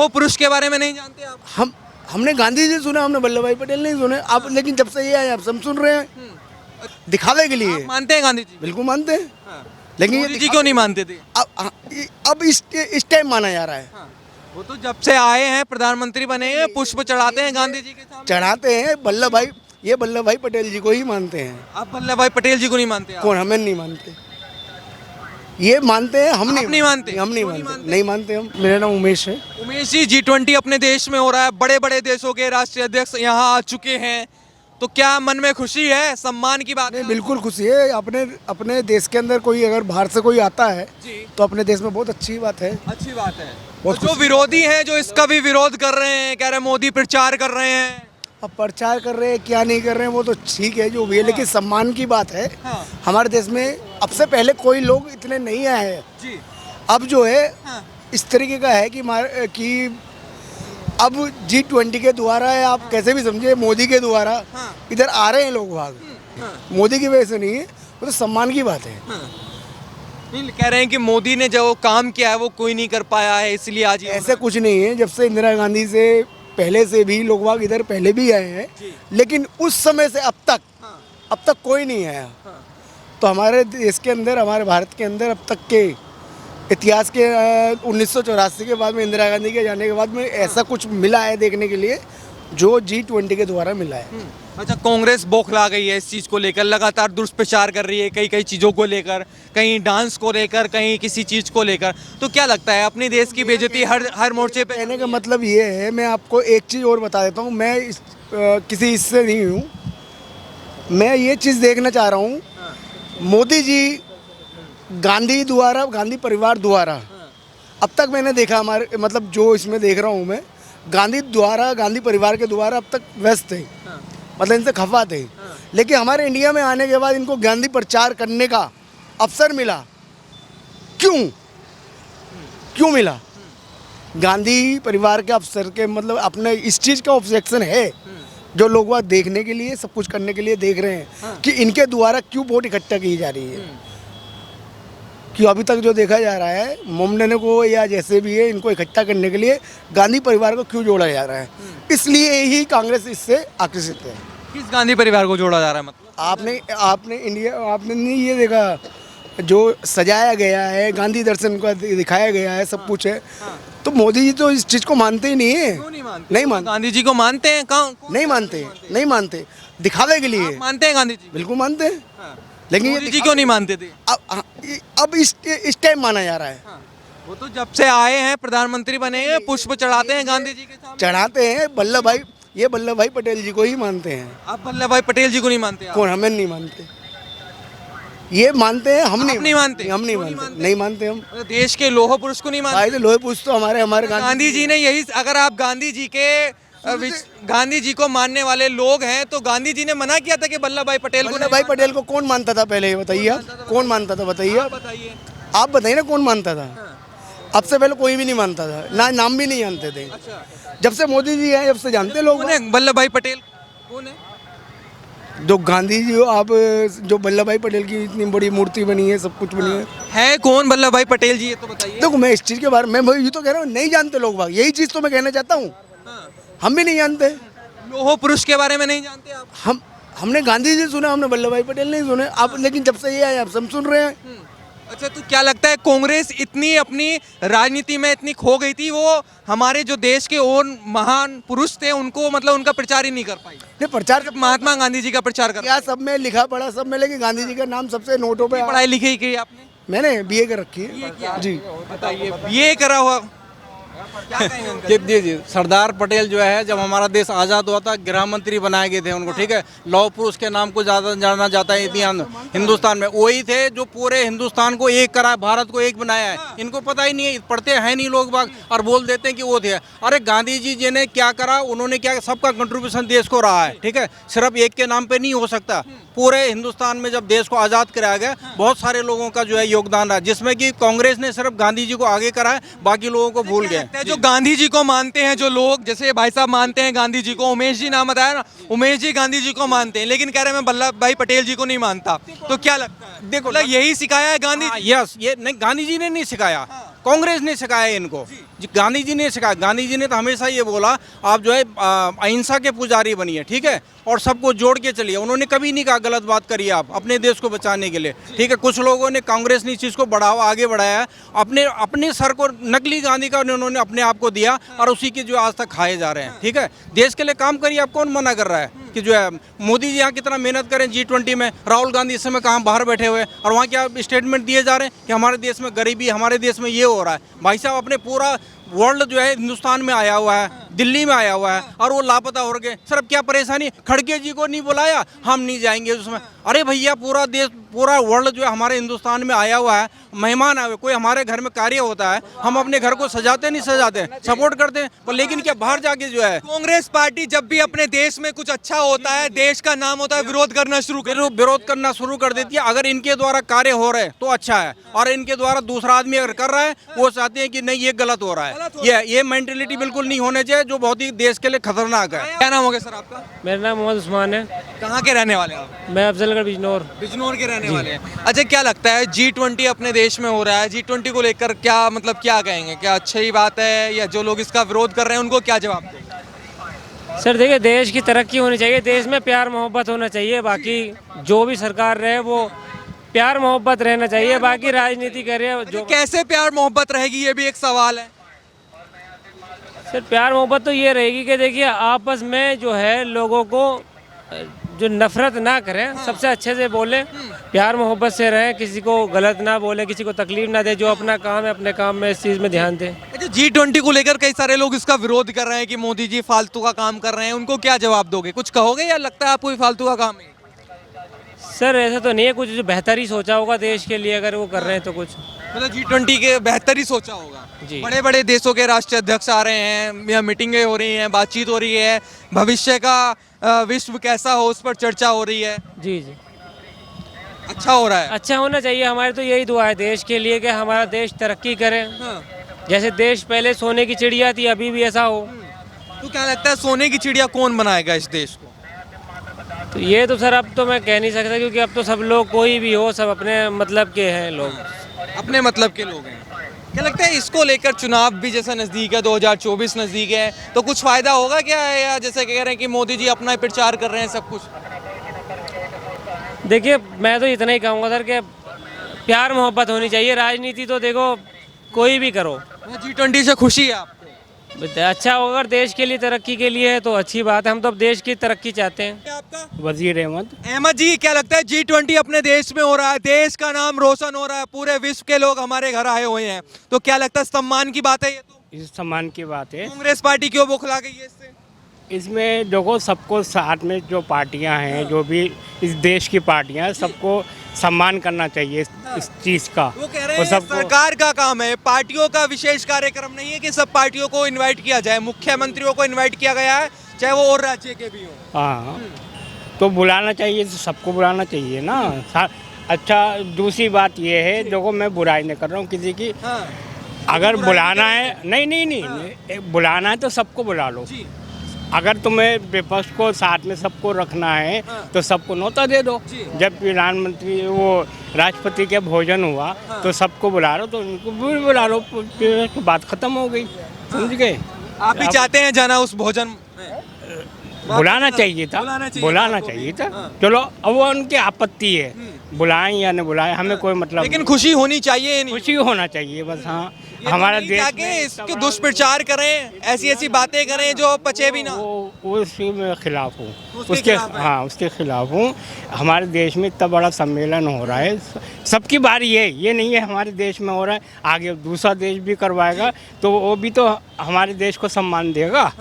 लोह पुरुष के बारे में नहीं जानते आप? हमने गांधी जी सुना, हमने वल्लभ भाई पटेल नहीं सुने। आप लेकिन जब से ये आए आप सब सुन रहे हैं दिखावे के लिए। आप मानते हैं गांधी जी? बिल्कुल मानते हैं, हाँ। लेकिन मोदी जी क्यों नहीं मानते थे? अब इस टाइम माना जा रहा है। हाँ। वो तो जब से आए हैं प्रधानमंत्री बने हैं पुष्प चढ़ाते हैं गांधी जी के सामने। चढ़ाते हैं वल्लभ भाई पटेल जी को ही मानते हैं। आप वल्लभ भाई पटेल जी को नहीं मानते आप? कौन? हमें नहीं मानते, ये मानते हैं, हम आप नहीं मानते? हम नहीं क्यों नहीं मानते, मानते? नहीं मानते हम। मेरा नाम उमेश है। उमेश जी, G20 अपने देश में हो रहा है, बड़े बड़े देशों के राष्ट्रीय अध्यक्ष यहाँ आ चुके हैं, तो क्या मन में खुशी है, सम्मान की बात है? नहीं, बिल्कुल खुशी है। अपने देश के अंदर कोई अगर बाहर से कोई आता है जी। तो अपने देश में बहुत अच्छी बात है। अच्छी बात है। बहुत तो जो विरोधी हैं, जो इसका भी विरोध कर रहे हैं, कह रहे हैं मोदी प्रचार कर रहे हैं। अब प्रचार कर रहे हैं क्या नहीं कर रहे हैं वो तो ठीक है जो भी है, लेकिन सम्मान की बात है। हाँ। हमारे देश में अब से पहले कोई लोग इतने नहीं आए हैं। जी। अब जो है हाँ। इस तरीके का है कि अब G20 के द्वारा या आप कैसे भी समझिए मोदी के द्वारा हाँ। इधर आ रहे हैं लोग भाग। हाँ। मोदी की वजह से नहीं है, वो तो सम्मान की बात है। नहीं, कह रहे हैं कि मोदी ने जो काम किया है वो कोई नहीं कर पाया है, इसलिए आज ये ऐसे कुछ नहीं है। जब से इंदिरा गांधी से पहले से भी लोग बाग इधर पहले भी आए हैं, लेकिन उस समय से अब तक कोई नहीं आया। तो हमारे देश के अंदर, हमारे भारत के अंदर अब तक के इतिहास के 1984 के बाद में, इंदिरा गांधी के जाने के बाद में ऐसा कुछ मिला है देखने के लिए जो G20 के द्वारा मिला है। अच्छा, कांग्रेस बौखला गई है इस चीज़ को लेकर, लगातार दुष्प्रचार कर रही है कई कई चीज़ों को लेकर, कहीं डांस को लेकर, कहीं किसी चीज़ को लेकर। तो क्या लगता है अपने देश की बेइज्जती हर मोर्चे पे? कहने का मतलब ये है, मैं आपको एक चीज़ और बता देता हूँ। मैं किसी इससे नहीं हूँ, मैं ये चीज़ देखना चाह रहा हूँ मोदी जी गांधी परिवार द्वारा अब तक मैंने देखा, हमारे मतलब जो इसमें देख रहा हूँ मैं, गांधी परिवार के द्वारा अब तक व्यस्त थे, मतलब इनसे खफा थे। लेकिन हमारे इंडिया में आने के बाद इनको गांधी प्रचार करने का अवसर मिला। क्यों मिला? गांधी परिवार के अवसर के मतलब अपने इस चीज़ का ऑब्जेक्शन है जो लोग वहाँ देखने के लिए, सब कुछ करने के लिए देख रहे हैं कि इनके द्वारा क्यों वोट इकट्ठा की जा रही है। कि अभी तक जो देखा जा रहा है मोमडन को या जैसे भी है, इनको इकट्ठा करने के लिए गांधी परिवार को क्यों जोड़ा जा रहा है, इसलिए ही कांग्रेस इससे आकर्षित है। किस गांधी परिवार को जोड़ा जा रहा है मतलब? आपने नहीं ये देखा जो सजाया गया है, गांधी दर्शन को दिखाया गया है, सब कुछ है। तो मोदी जी तो इस चीज़ को मानते ही नहीं है। क्यों नहीं मानते? नहीं मानते। गांधी जी को मानते हैं? नहीं मानते, दिखावे के लिए। आप मानते हैं गांधी जी? बिल्कुल मानते हैं, हाँ। लेकिन मोदी जी क्यों नहीं मानते थे? अब इस टाइम माना जा रहा है। हाँ। वो तो जब से आए हैं प्रधानमंत्री बने हैं पुष्प चढ़ाते हैं गांधी जी के सामने। चढ़ाते हैं वल्लभ भाई पटेल जी को ही मानते हैं। आप वल्लभ भाई पटेल जी को नहीं मानते आप? कौन? हमें नहीं मानते, ये मानते हैं, हम नहीं मानते। हम नहीं मानते हम। देश के लोह पुरुष को नहीं मानते? भाई तो लोहे पुरुष तो हमारे गांधी जी ने यही, अगर आप गांधी जी को मानने वाले लोग हैं तो गांधी जी ने मना किया था कि वल्लभ भाई पटेल को। वल्लभ भाई पटेल को कौन मानता था पहले, ये बताइए आप। कौन मानता था बताइए आप बताइए ना, कौन मानता था? अब से पहले कोई भी नहीं मानता था, ना नाम भी नहीं जानते थे। जब से मोदी जी आए, जब से जानते लोग। वल्लभ भाई पटेल कौन है? जो गांधी जी जो वल्लभ भाई पटेल की इतनी बड़ी मूर्ति बनी है, सब कुछ बनी है कौन वल्लभ भाई पटेल जी, ये तो बताइए। देखो, मैं इस चीज़ के बारे में ये तो कह रहा हूँ, नहीं जानते लोग बाग, यही चीज़ तो मैं कहना चाहता हूँ। हम भी नहीं जानते। लोह पुरुष के बारे में नहीं जानते आप? हमने गांधी जी सुना, हमने वल्लभ भाई पटेल नहीं सुने। आप लेकिन जब से ये आए आप सब सुन रहे हैं। अच्छा, तो क्या लगता है कांग्रेस इतनी अपनी राजनीति में इतनी खो गई थी, वो हमारे जो देश के और महान पुरुष थे उनको मतलब उनका प्रचार ही नहीं कर पाई? नहीं, प्रचार महात्मा गांधी जी का प्रचार कर क्या सब में लिखा पढ़ा सब में, लेकिन गांधी जी का नाम सबसे नोटों पे। पढ़ाई लिखाई की आपने? मैंने BA कर रखी है जी। बताइए, ये करा हुआ जी, सरदार पटेल जो है, जब हमारा देश आज़ाद हुआ था, गृह मंत्री बनाए गए थे उनको, ठीक है। लौह पुरुष के नाम को ज़्यादा जाना जाता है हिंदुस्तान में। वही थे जो पूरे हिंदुस्तान को एक करा, भारत को एक बनाया है। इनको पता ही नहीं है, पढ़ते हैं नहीं लोग बाग, और बोल देते हैं कि वो थे। अरे गांधी जी ने क्या करा, उन्होंने क्या, सबका कंट्रीब्यूशन देश को रहा है, ठीक है। सिर्फ एक के नाम पे नहीं हो सकता। पूरे हिंदुस्तान में जब देश को आज़ाद कराया गया, बहुत सारे लोगों का जो है योगदान रहा, जिसमें कि कांग्रेस ने सिर्फ गांधी जी को आगे करा है, बाकी लोगों को भूल गए। जो गांधी जी को मानते हैं जो लोग, जैसे भाई साहब मानते हैं गांधी जी को, उमेश जी नाम बताया ना, उमेश जी गांधी जी को मानते हैं, लेकिन कह रहे हैं मैं वल्लभ भाई पटेल जी को नहीं मानता। तो क्या लगता है, देखो, यही सिखाया है गांधी जी? यस, ये नहीं, गांधी जी ने नहीं सिखाया। कांग्रेस ने सिखाया इनको, गांधी जी ने सिखाया। गांधी जी ने तो हमेशा ये बोला आप जो है अहिंसा के पुजारी बनिए, ठीक है, और सबको जोड़ के चलिए। उन्होंने कभी नहीं कहा गलत बात करिए आप अपने देश को बचाने के लिए, ठीक है। कुछ लोगों ने, कांग्रेस ने इस चीज़ को बढ़ावा आगे बढ़ाया, अपने सर को नकली गांधी का उन्होंने अपने आप को दिया और उसी के जो आज तक खाए जा रहे हैं, ठीक है। देश के लिए काम करिए, आप कौन मना कर रहा है कि जो है मोदी जी यहाँ कितना मेहनत करें G20 में, राहुल गांधी इस समय कहाँ बाहर बैठे हुए हैं और वहाँ क्या स्टेटमेंट दिए जा रहे हैं कि हमारे देश में गरीबी, हमारे देश में ये हो रहा है। भाई साहब अपने पूरा वर्ल्ड जो है हिंदुस्तान में आया हुआ है, दिल्ली में आया हुआ है और वो लापता हो गए। सर अब क्या परेशानी, खड़गे जी को नहीं बुलाया, हम नहीं जाएंगे उसमें। अरे भैया पूरा देश, पूरा वर्ल्ड जो है हमारे हिंदुस्तान में आया हुआ है, मेहमान आए हुए, कोई हमारे घर में कार्य होता है, हम अपने घर को सजाते नहीं सजाते, सपोर्ट करते हैं, पर लेकिन क्या बाहर जाके जो है कांग्रेस पार्टी जब भी अपने देश में कुछ अच्छा होता है, देश का नाम होता है, विरोध करना विरोध करना शुरू कर देती है। अगर इनके द्वारा कार्य हो रहे तो अच्छा है, और इनके द्वारा दूसरा आदमी अगर कर रहा है वो चाहते हैं कि नहीं ये गलत हो रहा है। ये मेंटेलिटी बिल्कुल नहीं होने चाहिए, जो बहुत ही देश के लिए खतरनाक है। क्या नाम हो गया सर आपका? मेरा नाम मोहम्मद उस्मान है। कहाँ के रहने वाले हैं आप? मैं अफजलगढ़ बिजनौर। बिजनौर के रहने वाले हैं। अच्छा, क्या लगता है G20 अपने देश में हो रहा है, G20 को लेकर क्या मतलब क्या कहेंगे, क्या अच्छी बात है, या जो लोग इसका विरोध कर रहे हैं उनको क्या जवाब देंगे? सर देखिए, देश की तरक्की होनी चाहिए, देश में प्यार मोहब्बत होना चाहिए, बाकी जो भी सरकार रहे वो प्यार मोहब्बत रहना चाहिए, बाकी राजनीति करे जो। कैसे प्यार मोहब्बत रहेगी, ये भी एक सवाल है। सर प्यार मोहब्बत तो ये रहेगी कि देखिए आपस में जो है लोगों को जो नफरत ना करें, सबसे अच्छे से बोले, प्यार मोहब्बत से रहें, किसी को गलत ना बोले, किसी को तकलीफ ना दे, जो अपना काम है अपने काम में इस चीज़ में ध्यान दें। अच्छा, G20 को लेकर कई सारे लोग इसका विरोध कर रहे हैं कि मोदी जी फालतू का काम कर रहे हैं, उनको क्या जवाब दोगे? कुछ कहोगे या लगता है आपको भी फालतू का काम है? सर ऐसा तो नहीं है, कुछ जो बेहतर ही सोचा होगा देश के लिए, अगर वो कर रहे हैं तो कुछ मतलब G20 के बेहतर ही सोचा होगा। जी। बड़े बड़े देशों के राष्ट्रीय अध्यक्ष आ रहे हैं, या मीटिंगें हो रही हैं, बातचीत हो रही है, भविष्य का विश्व कैसा हो उस पर चर्चा हो रही है। जी जी अच्छा हो रहा है। अच्छा होना चाहिए। हमारी तो यही दुआ है देश के लिए कि हमारा देश तरक्की करे। हाँ। जैसे देश पहले सोने की चिड़िया थी, अभी भी ऐसा हो। तो क्या लगता है सोने की चिड़िया कौन बनाएगा इस देश को? तो ये तो सर अब तो मैं कह नहीं सकता, क्योंकि अब तो सब लोग, कोई भी हो, सब अपने मतलब के हैं लोग, अपने मतलब के लोग हैं। क्या लगता है इसको लेकर चुनाव भी जैसा नज़दीक है, 2024 नज़दीक है, तो कुछ फ़ायदा होगा क्या, या जैसे कह रहे हैं कि मोदी जी अपना प्रचार कर रहे हैं सब कुछ? देखिए मैं तो इतना ही कहूँगा सर कि प्यार मोहब्बत होनी चाहिए। राजनीति तो देखो कोई भी करो। G20 से खुशी है आपको? अच्छा होगा, अगर देश के लिए तरक्की के लिए है तो अच्छी बात है, हम तो अब देश की तरक्की चाहते हैं। क्या आपका? वजीर अहमद। अहमद जी, क्या लगता है G20 अपने देश में हो रहा है, देश का नाम रोशन हो रहा है, पूरे विश्व के लोग हमारे घर आए हुए हैं, तो क्या लगता है सम्मान की बात है ये? तो इस सम्मान की बात है। कांग्रेस पार्टी क्यों बौखला गई है इससे? इसमें देखो सबको साथ में, जो पार्टियां हैं, जो भी इस देश की पार्टियां हैं, सबको सम्मान करना चाहिए इस चीज़ का। वो कह रहे और हैं सबको सरकार का काम है, पार्टियों का विशेष कार्यक्रम नहीं है कि सब पार्टियों को इनवाइट किया जाए। मुख्यमंत्रियों को इनवाइट किया गया है, चाहे वो और राज्य के भी हो। हाँ, तो बुलाना चाहिए, तो सबको बुलाना चाहिए ना। अच्छा, दूसरी बात ये है, देखो मैं बुराई नहीं कर रहा हूँ किसी की। हाँ। अगर बुलाना है, नहीं, बुलाना है तो सबको बुला लो। जी। अगर तुम्हें विपक्ष को साथ में सबको रखना है तो सबको न्योता दे दो। जब प्रधानमंत्री वो राष्ट्रपति के भोजन हुआ तो सबको बुला लो, तो उनको भी बुला लो, तो बात खत्म हो गई। समझ गए? आप भी चाहते हैं जाना उस भोजन में? बुलाना चाहिए था, बुलाना चाहिए था। चलो अब वो उनकी आपत्ति है, बुलाएं या नहीं बुलाएं, हमें कोई मतलब लेकिन खुशी होनी चाहिए, नहीं खुशी होना चाहिए बस। हाँ, हमारा देश ताकि इसके दुष्प्रचार करें, ऐसी ऐसी बातें करें जो पचे भी ना। वो उसके मैं खिलाफ हूँ, उसके खिलाफ हैं? हाँ उसके खिलाफ हूँ। हमारे देश में इतना बड़ा सम्मेलन हो रहा है, सबकी बारी है, ये नहीं है हमारे देश में हो रहा है, आगे दूसरा देश भी करवाएगा तो वो भी तो हमारे देश को सम्मान देगा।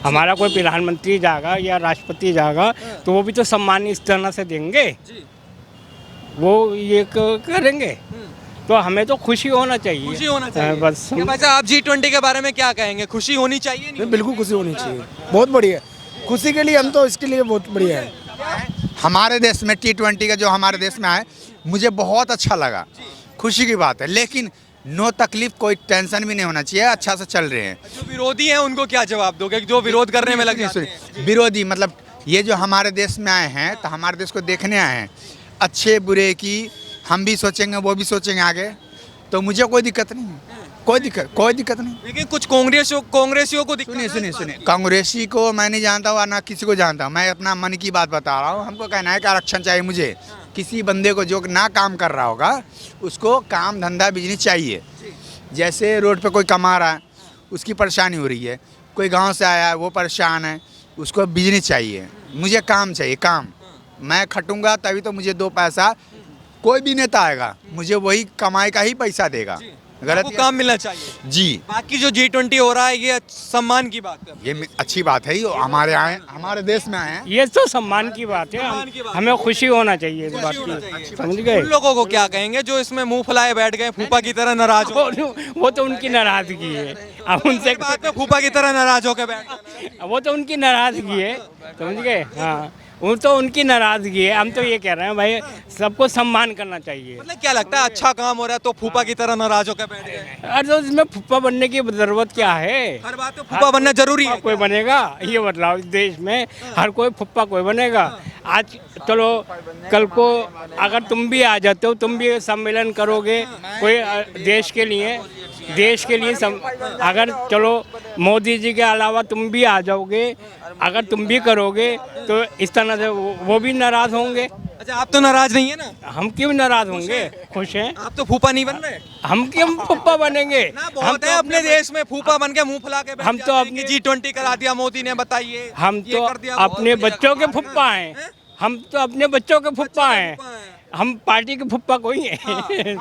हमारा कोई प्रधानमंत्री जाएगा या राष्ट्रपति जाएगा तो वो भी तो सम्मान इस तरह से देंगे, वो ये करेंगे, तो हमें तो खुशी होना चाहिए। खुशी होना चाहिए बस। क्या भाई साहब, आप G20 के बारे में क्या कहेंगे? खुशी होनी चाहिए, नहीं? बिल्कुल खुशी होनी चाहिए, बहुत बढ़िया। खुशी के लिए हम तो इसके लिए बहुत बढ़िया है। हमारे देश में T20 का जो हमारे देश में आए, मुझे बहुत अच्छा लगा, खुशी की बात है, लेकिन नो तकलीफ, कोई टेंशन भी नहीं होना चाहिए, अच्छा से चल रहे हैं। जो विरोधी हैं उनको क्या जवाब दोगे, जो विरोध करने में लग जाते हैं? विरोधी मतलब ये जो हमारे देश में आए हैं तो हमारे देश को देखने आए हैं, अच्छे बुरे की हम भी सोचेंगे, वो भी सोचेंगे आगे, तो मुझे कोई दिक्कत नहीं है, कोई दिक्कत नहीं। लेकिन कुछ कांग्रेसियों को दिक्कत सुनिए है सुनिए इस सुनिए, कांग्रेसी को मैं नहीं जानता हूँ ना किसी को जानता हूँ, मैं अपना मन की बात बता रहा हूँ। हमको कहना है कि आरक्षण चाहिए मुझे। किसी बंदे को जो ना काम कर रहा होगा उसको काम धंधा बिजनेस चाहिए। जैसे रोड पे कोई कमा रहा है, उसकी परेशानी हो रही है, कोई गांव से आया है वो परेशान है, उसको बिजनेस चाहिए। मुझे काम चाहिए, काम। मैं खटूंगा तभी तो मुझे 2 पैसा, कोई भी नेता आएगा मुझे वही कमाई का ही पैसा देगा। गलत आपको काम मिलना चाहिए। जी, बाकी जो G20 हो रहा है ये सम्मान की बात है। ये अच्छी बात है, ये हमारे आए, हमारे देश में आए हैं। ये तो सम्मान की बात है, सम्मान की बात हमें खुशी होना चाहिए इस बात खुशी होना की, चाहिए। समझ गए। उन लोगों को क्या कहेंगे जो इसमें मुंह फुलाए बैठ गए, फूफा की तरह नाराज हो वो तो उनकी नाराजगी है, अब उनसे बात में फूफा की तरह नाराज होकर बैठ गए। वो तो उनकी नाराजगी है, समझ गए। हाँ, वो तो उनकी नाराजगी है। हम तो ये कह रहे हैं भाई सबको सम्मान करना चाहिए। मतलब क्या लगता है अच्छा काम हो रहा है तो फूफा की तरह नाराज होकर बैठ गए? अरे तो इसमें फुप्पा बनने की जरूरत क्या है? हर बात में फूफा बनना जरूरी है। कोई बनेगा ये बदलाव इस देश में, हर कोई फुप्पा कोई बनेगा। आज चलो कल को अगर तुम भी आ जाते हो, तुम भी सम्मेलन करोगे कोई देश के लिए अगर चलो मोदी जी के अलावा तुम भी आ जाओगे, अगर तुम भी करोगे तो इस तरह से वो भी नाराज होंगे। अच्छा आप तो नाराज नहीं है ना? हम क्यों नाराज होंगे? खुश हैं। आप तो फूफा नहीं बन रहे हम क्यों फुप्पा बनेंगे? ना, बहुत है अपने देश में फूफा बन के मुंह फुला के बैठ हम तो जाते हैं अपने कि G20 करा दिया मोदी ने, बताइए हम ये तो कर दिया, वो अपने कर दिया। बच्चों के फुप्पा हैं, हम तो अपने बच्चों के फुप्पा हैं, हम पार्टी के फुप्पा कोई हैं।